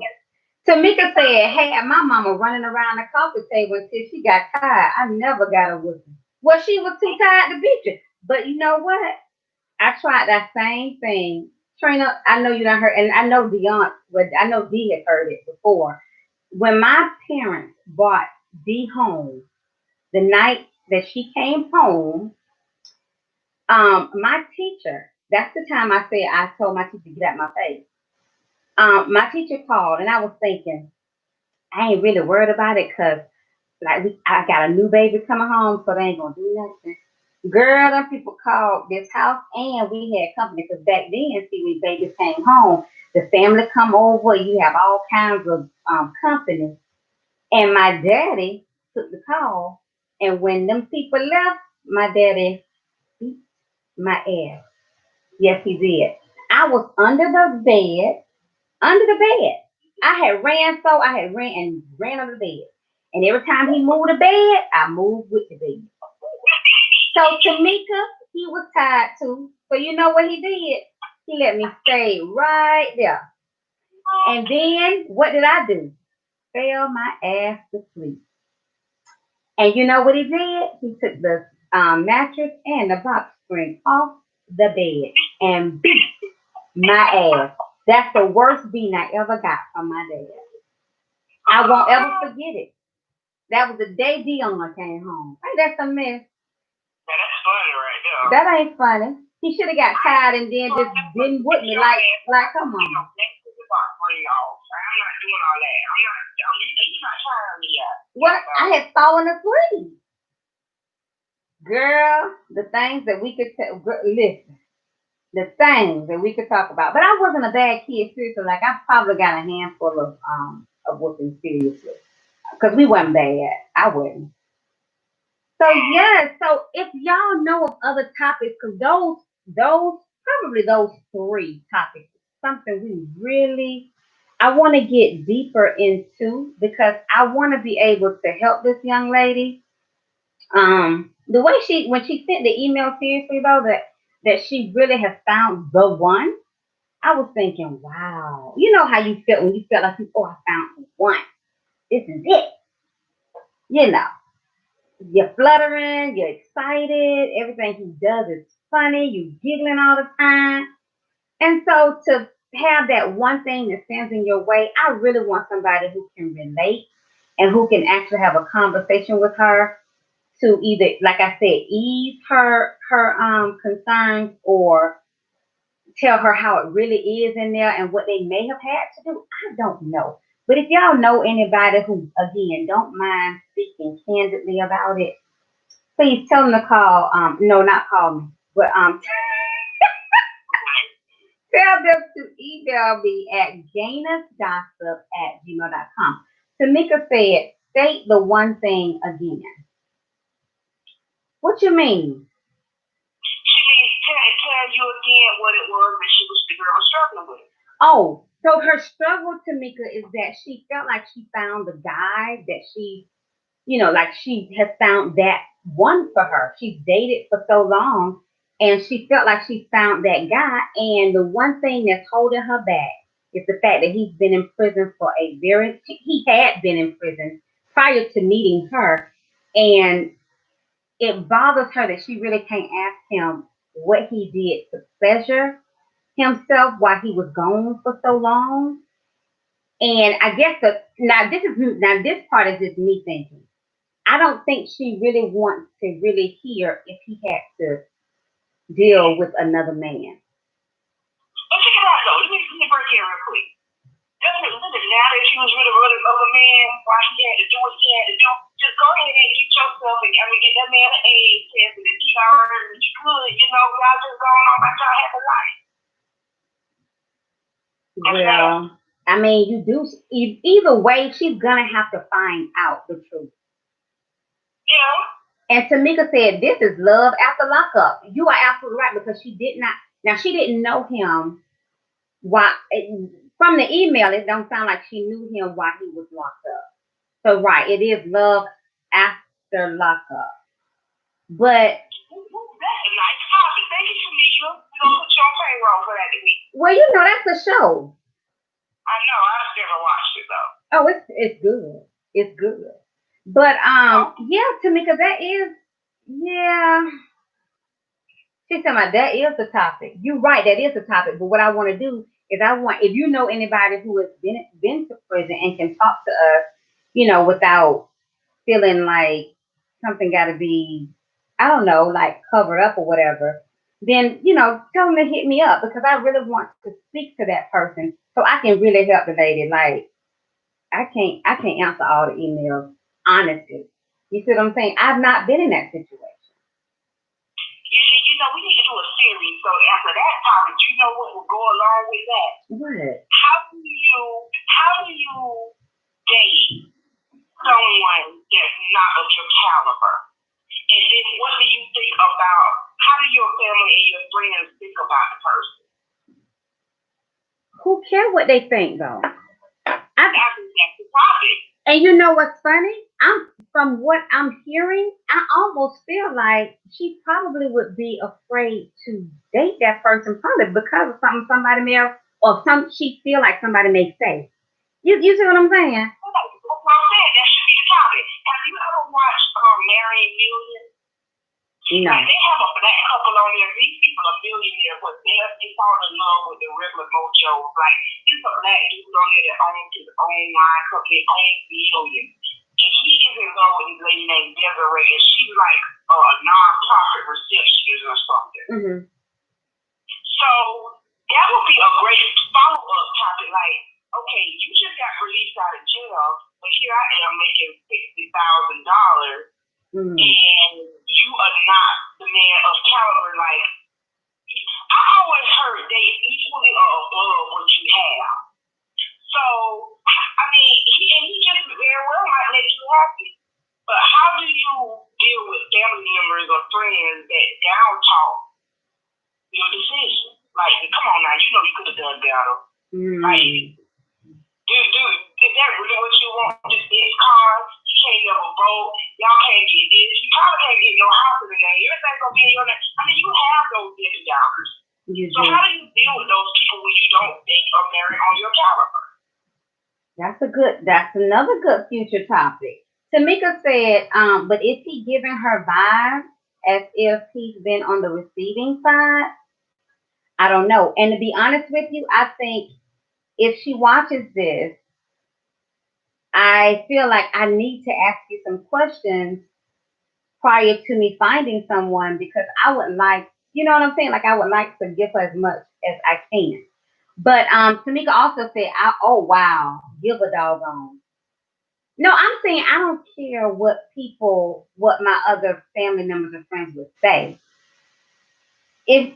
[SPEAKER 1] Tamika said, hey, my mama running around the coffee table until she got tired. I never got a whooping. Well, she was too tired to beat you. But you know what? I tried that same thing. Trina, I know you done heard, and I know I know Dee had heard it before. When my parents brought Dee home, the night that she came home, my teacher, that's the time I told my teacher to get out my face. My teacher called and I was thinking, I ain't really worried about it because I got a new baby coming home, so they ain't gonna do nothing. Girl, them people called this house and we had company because back then, see, when babies came home, the family come over, you have all kinds of company. And my daddy took the call, and when them people left, my daddy beat my ass. Yes, he did. I was under the bed. I had ran under the bed. And every time he moved the bed, I moved with the bed. So Tamika, he was tired too. So you know what he did? He let me stay right there. And then what did I do? Fell my ass to sleep. And you know what he did? He took the mattress and the box spring off the bed and beat my ass. That's the worst beating I ever got from my dad. I won't ever forget it. That was the day Dion came home. Ain't that some mess?
[SPEAKER 2] Yeah, that's funny right there.
[SPEAKER 1] That ain't funny. He should have got tired and then just didn't whip me like come on.
[SPEAKER 2] I'm not doing all that. You're not trying me out.
[SPEAKER 1] What? I had fallen asleep. Girl, the things that we could listen. The things that we could talk about. But I wasn't a bad kid, seriously. Like I probably got a handful of whooping seriously. Because we wasn't bad. I wasn't. So yeah, so if y'all know of other topics, because those three topics, something we really I want to get deeper into because I want to be able to help this young lady. The way when she sent the email seriously though that she really has found the one. I was thinking, wow, you know how you felt when you felt like I found the one. This is it. You know. You're fluttering, you're excited, everything he does is funny, you giggling all the time. And so to have that one thing that stands in your way, I really want somebody who can relate and who can actually have a conversation with her to either, like I said, ease her concerns or tell her how it really is in there and what they may have had to do. I don't know. But if y'all know anybody who, again, don't mind speaking candidly about it, please tell them to call. No, not call me, but Tell them to email me at gainusgossip@gmail.com. Tamika said, state the one thing again. What you mean?
[SPEAKER 2] She means tell you again what it was that the girl was struggling with.
[SPEAKER 1] Oh, so her struggle, Tamika, is that she felt like she found the guy that she, like she has found that one for her. She's dated for so long and she felt like she found that guy. And the one thing that's holding her back is the fact that he had been in prison prior to meeting her. And it bothers her that she really can't ask him what he did to pleasure himself while he was gone for so long. And I guess this part is just me thinking. I don't think she really wants to really hear if he had to deal with another man.
[SPEAKER 2] But check it out though. Let me break here real quick. Now that she was rid of other man, why he had to do what he had to do, just go ahead and get yourself and get that man an AIDS test and if he already good, y'all just going on about y'all happy life.
[SPEAKER 1] Well, I mean, either way, she's gonna have to find out the truth.
[SPEAKER 2] Yeah.
[SPEAKER 1] And Tamika said, this is love after lockup. You are absolutely right because she didn't know him. From the email, it don't sound like she knew him while he was locked up. So, right, it is love after lockup. But
[SPEAKER 2] that's a nice topic. Thank you, Felicia. We're gonna put you on payroll for that week.
[SPEAKER 1] Well, that's a show.
[SPEAKER 2] I know. I've never watched it though.
[SPEAKER 1] Oh, it's good. It's good. But yeah, Tamika, that is She's talking about that is the topic. You're right, that is the topic. But what I want to do is if you know anybody who has been to prison and can talk to us, without feeling like something got to be, I don't know, like covered up or whatever, then, tell them to hit me up because I really want to speak to that person so I can really help the lady. Like, I can't answer all the emails, honestly. You see what I'm saying? I've not been in that situation.
[SPEAKER 2] We need to do a series. So after that topic, what will go along with that?
[SPEAKER 1] What?
[SPEAKER 2] How do you date someone that's not of your caliber? And then what do you think about, how do your family and your friends think about the person?
[SPEAKER 1] Who cares what they think, though?
[SPEAKER 2] I think that's the topic.
[SPEAKER 1] And you know what's funny? From what I'm hearing, I almost feel like she probably would be afraid to date that person probably because of something somebody may have, or she feel like somebody may say. You see what I'm saying?
[SPEAKER 2] That's what I'm saying. That should be the topic. Have you ever watched Marrying Millions?
[SPEAKER 1] No.
[SPEAKER 2] Like they have a black couple on there. These people are millionaires, but they fall in love with the regular mojo. Like it's a black dude on there that owns his own wine company, owns millions. And he is in love with this lady named Desiree, and she's like a non-profit receptionist or something.
[SPEAKER 1] Mm-hmm.
[SPEAKER 2] So that would be a great follow-up topic. Like, okay, you just got released out of jail, but here I am making $60,000, and you are not the man of caliber. Like, I always heard they equally are above what you have. So, I mean, he just very well might make you happy. But how do you deal with family members or friends that down talk your decision? Like, come on now, you could have done better. Like, dude, is that really what you want? Just this car? You can't never vote. Y'all can't get this. You probably can't get your house in the name. Everything's gonna be in your name. I mean, you have those $50. So how do you deal with those people when you don't think or marry on your caliber?
[SPEAKER 1] That's another good future topic. Tamika said, but is he giving her vibes as if he's been on the receiving side? I don't know. And to be honest with you, I think if she watches this, I feel like I need to ask you some questions prior to me finding someone because I would like, you know what I'm saying? Like I would like to give her as much as I can. But Tamika also said, oh wow, give a doggone. No, I'm saying I don't care what my other family members or friends would say. If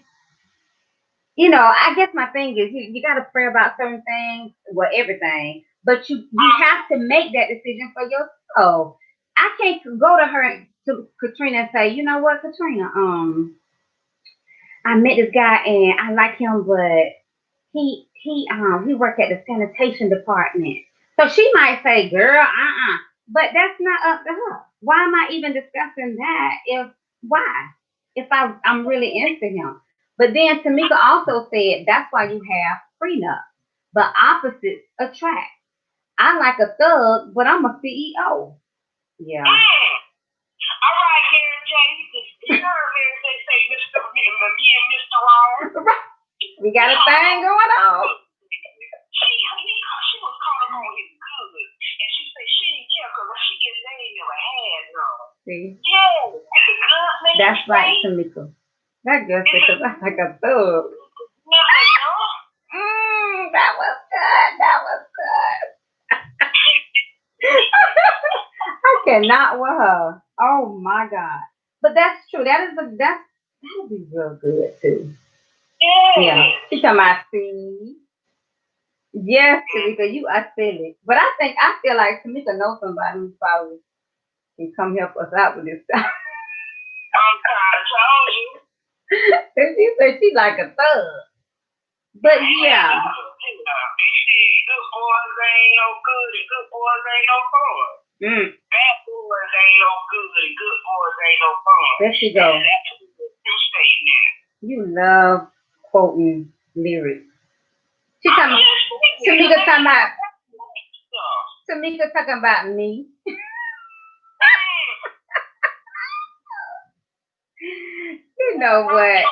[SPEAKER 1] I guess my thing is you got to pray about certain things, well, everything, but you have to make that decision for yourself. I can't go to her to Katrina and say, you know what, Katrina, I met this guy and I like him, but he work at the sanitation department. So she might say, girl, but that's not up to her. Why am I even discussing that if I'm really into him? But then Tamika also said that's why you have prenup. But opposites attract. I like a thug, but I'm a CEO. Yeah.
[SPEAKER 2] All right, Mary J. You heard Mary J say me and Mr. Wrong.
[SPEAKER 1] We got a thing going on.
[SPEAKER 2] She was calling on his good. And she said she didn't care because she gets laid never had none.
[SPEAKER 1] See?
[SPEAKER 2] Yeah. Good,
[SPEAKER 1] that's right, Tamika. That girl said, because I'm like a thug. That was good. That was good. I cannot with her. Oh my God. But that's true. That'll be real good too. Yeah. She talking about see. Yes, Tamika, you are silly. But I feel like Tamika knows somebody who probably can come help us out with this stuff.
[SPEAKER 2] I told you.
[SPEAKER 1] She said she like a thug. But yeah.
[SPEAKER 2] Good boys ain't no good and good boys ain't no fun. Bad boys ain't no good and good boys ain't no fun.
[SPEAKER 1] There she go.
[SPEAKER 2] That's your statement.
[SPEAKER 1] You love quoting lyrics. Tamika talking about me. You know what?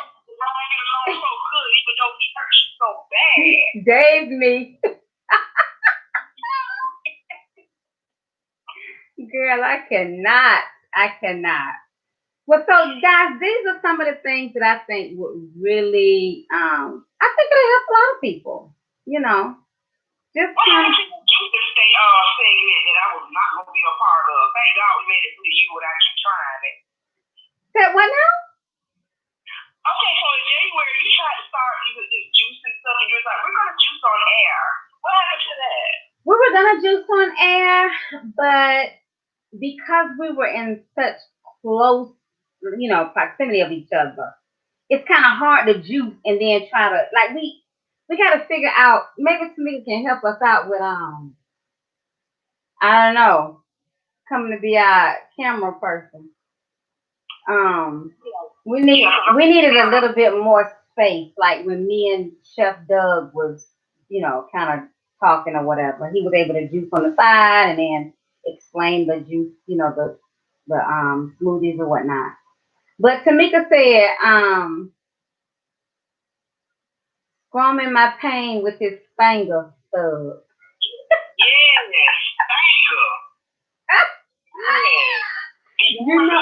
[SPEAKER 1] Dave's me. Girl, I cannot. Well, so guys, these are some of the things that I think would really, I think it'll help a lot of people. Just
[SPEAKER 2] kind of segment that I was not going to be a part of. Thank God we made it through you without you trying it.
[SPEAKER 1] Said what now?
[SPEAKER 2] Okay, so in January you tried to start this juicing stuff, and you was like, we're going to juice on air. What happened to that?
[SPEAKER 1] We were going to juice on air, but because we were in such close, proximity of each other, it's kind of hard to juice and then try to, like, we got to figure out, maybe Tamika can help us out with, I don't know, coming to be our camera person. We needed a little bit more space, like when me and Chef Doug was, kind of talking or whatever. He was able to juice on the side and then explain the juice, the smoothies or whatnot. But Tamika said, scrumming my pain with his finger thug.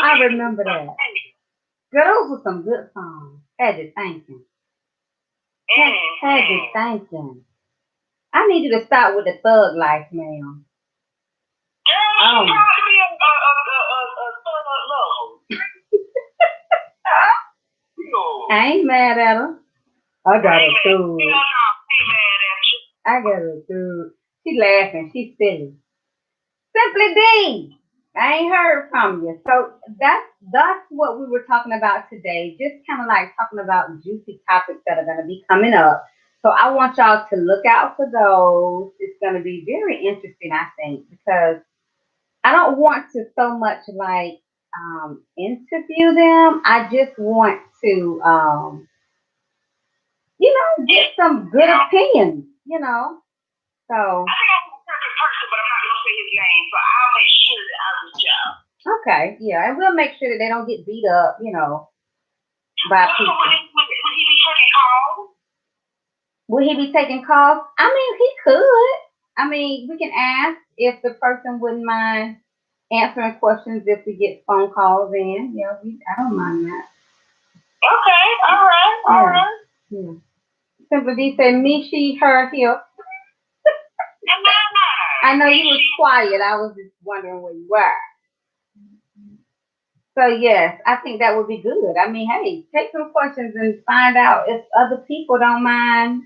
[SPEAKER 1] I remember that. Girl, those were some good songs. Had you thinking. Had you thinking. I need you to start with the thug life, ma'am. I ain't mad at her. I got her too. I got her too. She laughing. She's silly. Simply D. I ain't heard from you. So that's what we were talking about today. Just kind of like talking about juicy topics that are going to be coming up. So I want y'all to look out for those. It's going to be very interesting, I think, because I don't want to so much like interview them. I just want to, get some good opinions, So.
[SPEAKER 2] I think I'm a perfect person, but I'm not going to say his name, so I'll make sure that I reach out.
[SPEAKER 1] Okay, yeah, and we'll make sure that they don't get beat up, by people.
[SPEAKER 2] Would he be taking calls?
[SPEAKER 1] Will he be taking calls? I mean, he could. I mean, we can ask if the person wouldn't mind answering questions if we get phone calls in. Yeah, I don't mind that.
[SPEAKER 2] Okay, all right.
[SPEAKER 1] Yeah. Simply D said, me, she, her, here. I know you was quiet. I was just wondering where you were. So yes, I think that would be good. I mean, hey, take some questions and find out if other people don't mind,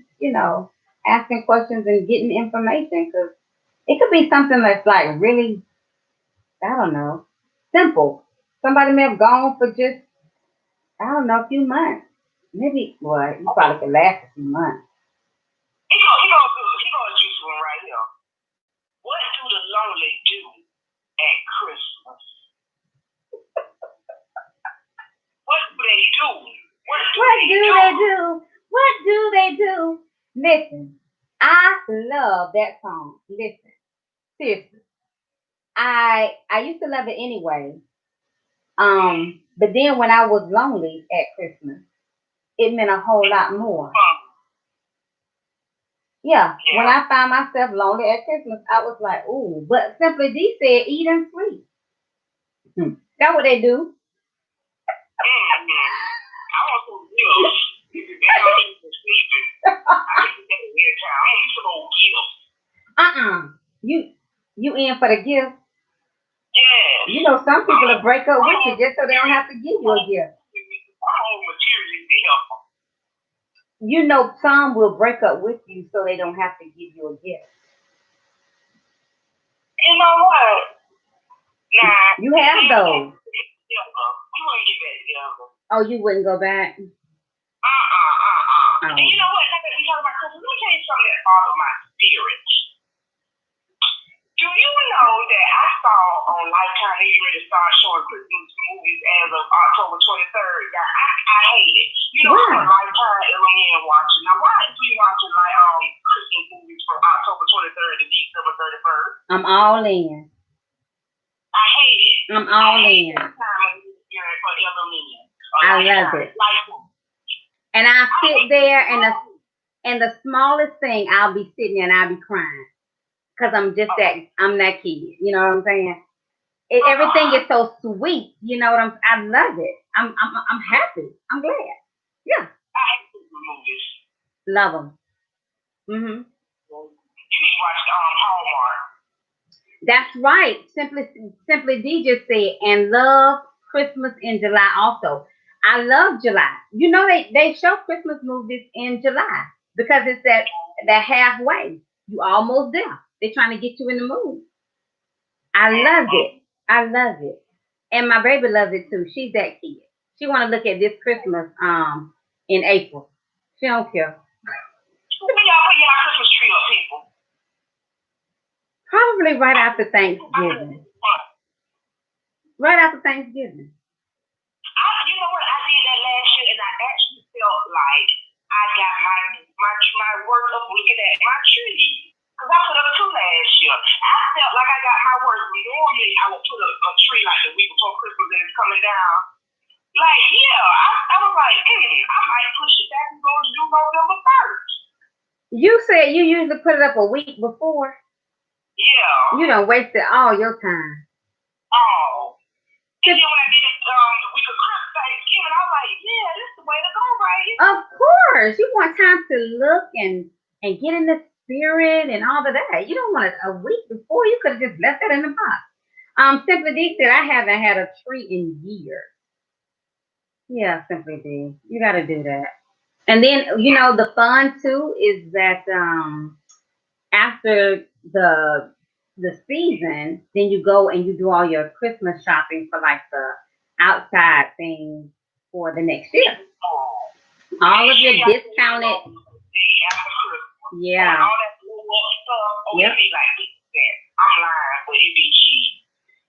[SPEAKER 1] asking questions and getting information because it could be something that's like really, I don't know, simple. Somebody may have gone for just, I don't know, a few months. Maybe, well, you probably could last a few months.
[SPEAKER 2] He gonna juice one right here. What do the lonely do at Christmas? What do they do? What do
[SPEAKER 1] What
[SPEAKER 2] they
[SPEAKER 1] do
[SPEAKER 2] do?
[SPEAKER 1] they do? What do they do? Listen, I love that song. Listen, seriously. I used to love it anyway. But then when I was lonely at Christmas, it meant a whole lot more. Yeah, when
[SPEAKER 2] Yeah.
[SPEAKER 1] I found myself lonely at Christmas, I was like, ooh. But Simply D said, eat and sleep. That's what they do.
[SPEAKER 2] I want some gifts. They already been sleeping. I can get it every time. I need some old gifts.
[SPEAKER 1] You in for the gift?
[SPEAKER 2] Yes.
[SPEAKER 1] You know, some people will break up with you just so they don't have to give you a gift.
[SPEAKER 2] I want materials to help them.
[SPEAKER 1] You know, some will break up with you so they don't have to give you a gift.
[SPEAKER 2] You know what? Nah.
[SPEAKER 1] You have those.
[SPEAKER 2] We wouldn't get back together.
[SPEAKER 1] Oh, you wouldn't go back?
[SPEAKER 2] And you know what? Now that we talk about Christmas, let me tell you something that bothered my spirit. Do you know that I saw on Lifetime they already started showing Christmas movies as of October 23rd? I hate it. You know, I'm a Lifetime LMN watching. Now, why is we watching like Christmas movies from October 23rd to December 31st?
[SPEAKER 1] I'm all in.
[SPEAKER 2] I hate it.
[SPEAKER 1] I'm all in. I love it. And I sit there and the smallest thing I'll be sitting there and I'll be crying. Cause I'm that kid. You know what I'm saying? Everything is so sweet. You know what I love it. I'm happy. I'm glad. Yeah.
[SPEAKER 2] I hate Christmas movies.
[SPEAKER 1] Love them.
[SPEAKER 2] You need to watch Hallmark.
[SPEAKER 1] That's right. Simply D just said, and love Christmas in July also. I love July. You know they show Christmas movies in July because it's that halfway. You almost there. They're trying to get you in the mood. I love it. I love it. And my baby loves it too. She's that kid. She want to look at this Christmas in April. She don't care.
[SPEAKER 2] When y'all put your Christmas tree up, people?
[SPEAKER 1] Probably right after Thanksgiving. Right after Thanksgiving.
[SPEAKER 2] You know what? I did that last year, and I actually felt like I got my work up looking at my tree. Because I put up two last year. I felt like I got my work. Normally, I would put up a tree like the week before Christmas and it's coming down. Like, yeah, I was like, I might push it back and go to do November 1st.
[SPEAKER 1] You said you usually put it up a week before?
[SPEAKER 2] Yeah.
[SPEAKER 1] You done wasted all your time.
[SPEAKER 2] Oh. And then when I did it the week of Christmas, Thanksgiving, I was like, yeah, this is the way to go, right?
[SPEAKER 1] Of course. You want time to look and get in the spirit and all of that. You don't want it a week before. You could have just left that in the box. Simply D said, I haven't had a tree in years. Yeah, Simply D. You got to do that. And then, the fun too is that after the season, then you go and you do all your Christmas shopping for like the outside things for the next year. All of your discounted. Yeah.
[SPEAKER 2] All that stuff. Yep. I'm lying, but it be cheap.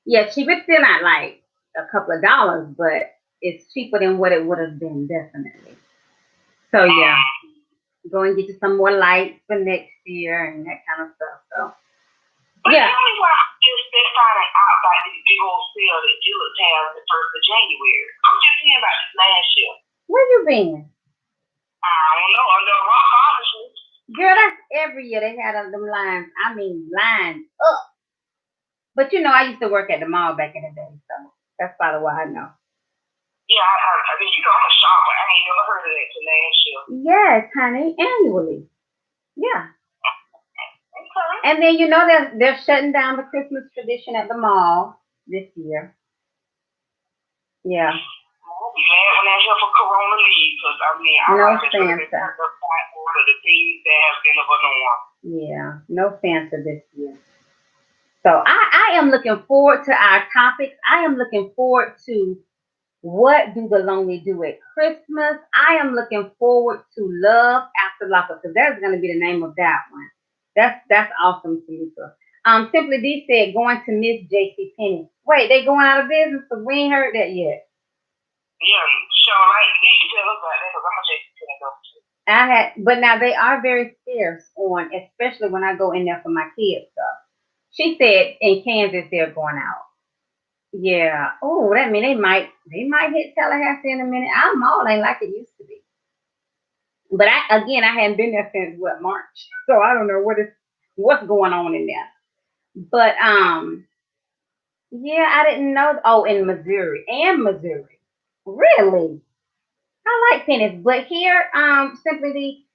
[SPEAKER 1] Yeah, cheap. It's still not like a couple of dollars, but it's cheaper than what it would have been, definitely. So yeah, go and get you some more lights for next year and that kind of stuff. So
[SPEAKER 2] yeah. Tell me why they're finding out about this big old sale that dealers have the 1st of January. I'm just hearing about this last year.
[SPEAKER 1] Where you been?
[SPEAKER 2] I don't know. Under a rock, honestly.
[SPEAKER 1] Girl, that's every year they had them lines. I mean, lines up. But I used to work at the mall back in the day, so that's probably why I know.
[SPEAKER 2] Yeah, I mean, I'm a shopper. I ain't never heard of that till last year.
[SPEAKER 1] Yes, honey, annually. Yeah. Okay. And then they're shutting down the Christmas tradition at the mall this year. Yeah.
[SPEAKER 2] We'll be glad when that here for Corona leave, because I mean, I
[SPEAKER 1] No
[SPEAKER 2] like to turned
[SPEAKER 1] Fanta.
[SPEAKER 2] up one of the things that have been of a norm.
[SPEAKER 1] Yeah. No Fanta this year. So I am looking forward to our topics. I am looking forward to what do the lonely do at Christmas. I am looking forward to Love After Lockup because that's going to be the name of that one. That's awesome, Tamika. Simply D said going to Miss JC Penney. Wait, they going out of business? Because we ain't heard that yet.
[SPEAKER 2] Yeah, so like, you need to tell us about that, because I'm going to take you to that.
[SPEAKER 1] But now they are very scarce on, especially when I go in there for my kids stuff. She said in Kansas they're going out. Yeah. Oh, that mean they might hit Tallahassee in a minute. Our mall ain't like it used to be. But I hadn't been there since what, March, so I don't know what's going on in there. But yeah, I didn't know. Oh, in Missouri, really. I like tennis, but here simply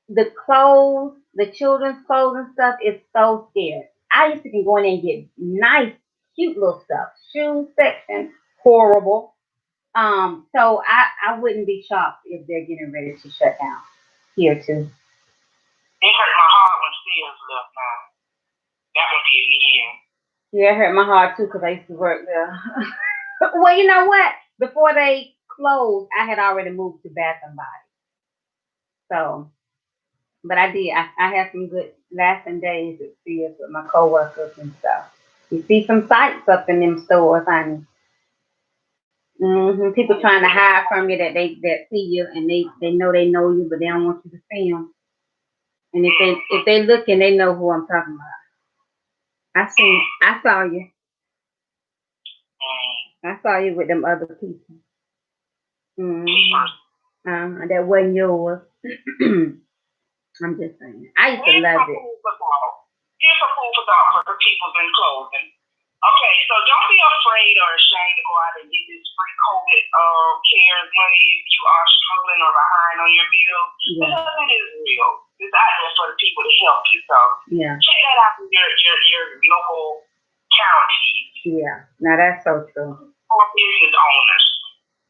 [SPEAKER 1] the clothes, the children's clothes and stuff is so scarce. I used to can go in there and get nice, cute little stuff. Shoe section, horrible. So I wouldn't be shocked if they're getting ready to shut down here too.
[SPEAKER 2] It hurt my heart when Sears left now. That would be in the end.
[SPEAKER 1] Yeah, it hurt my heart too because I used to work there. Well, you know what? Before they closed, I had already moved to Bath and Body. So, but I did. I had some good lasting days at Sears with my coworkers and stuff. You see some sights up in them stores, honey. People trying to hide from you that see you and they know you, but they don't want you to see them. And if they looking, they know who I'm talking about. I saw you. I saw you with them other people. That wasn't yours. I'm just saying. I used to love it.
[SPEAKER 2] Here's some food for thought for people in closing. Okay, so don't be afraid or ashamed to go out and get this free COVID cares money if you are struggling or behind on your bills. Yeah. Because it is real. It's out there for the people to help you. So yeah, check that out in your local county.
[SPEAKER 1] Yeah. Now that's so true.
[SPEAKER 2] Or business owners.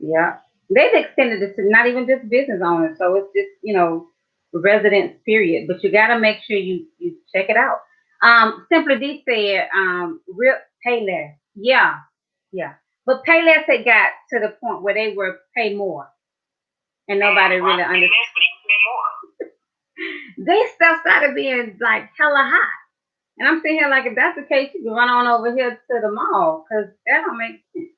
[SPEAKER 1] Yeah. They've extended it to not even just business owners, so it's just, residents, period. But you gotta make sure you check it out. Simply D said, real Payless. Yeah. But Payless had got to the point where they were pay more. And nobody really understood. This stuff started being like hella hot. And I'm sitting here like, if that's the case, you can run on over here to the mall, because that don't make sense.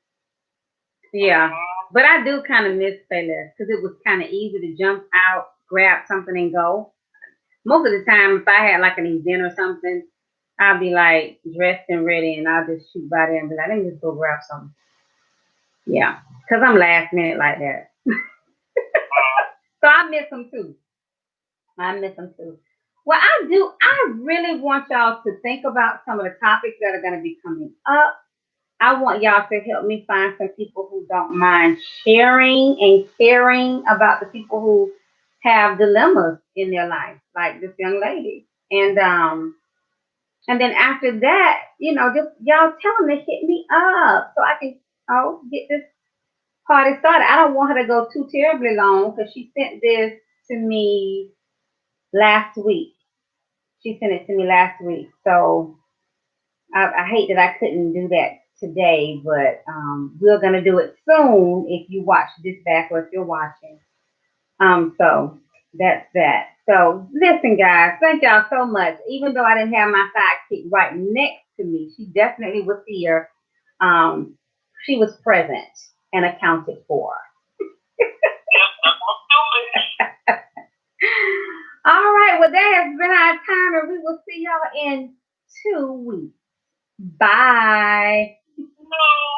[SPEAKER 1] Yeah. But I do kind of miss Payless because it was kind of easy to jump out, grab something and go. Most of the time, if I had like an event or something, I'll be like dressed and ready and I'll just shoot by there and be like, let me just go grab something. Yeah, because I'm last minute like that. So I miss them too. Well, I really want y'all to think about some of the topics that are going to be coming up. I want y'all to help me find some people who don't mind sharing and caring about the people who have dilemmas in their life, like this young lady. And then after that, just y'all tell them to hit me up so I can get this party started. I don't want her to go too terribly long because she sent this to me last week. So I hate that I couldn't do that today, but we're gonna do it soon if you watch this back or if you're watching. So that's that. So listen, guys, thank y'all so much. Even though I didn't have my sidekick right next to me, she definitely was here. She was present and accounted for. All right, well, that has been our time, and we will see y'all in 2 weeks. Bye.
[SPEAKER 2] No.